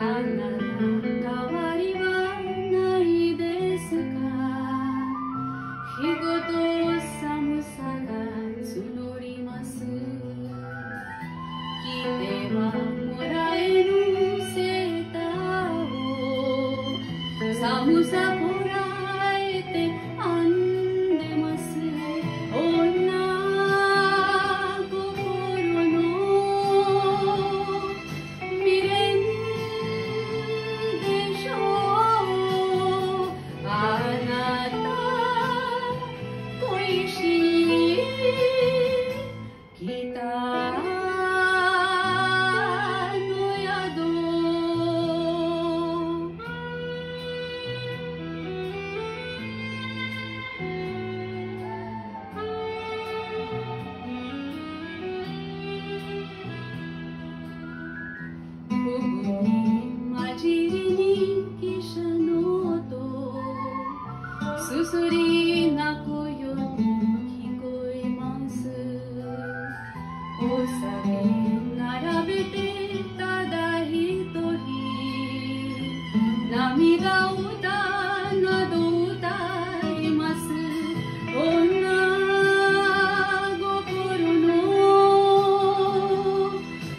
あなた変わりはないですか。日ごと寒さが募ります。着てはもらえぬセーターを寒さこらえて編んでます。女心の未練でしょう。あなた恋しい北の宿。吹雪混じりに汽車の音、すすり泣くように聞こえます。お酒並べてただ一人、涙歌など歌います。女心の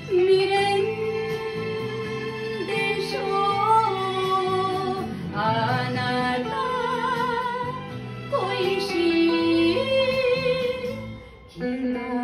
未練でしょう。あなた恋しい北の宿。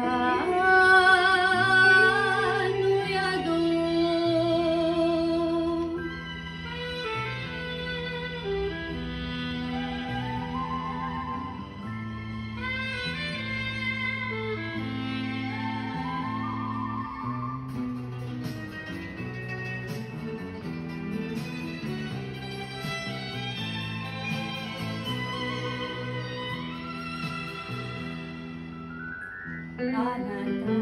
あなた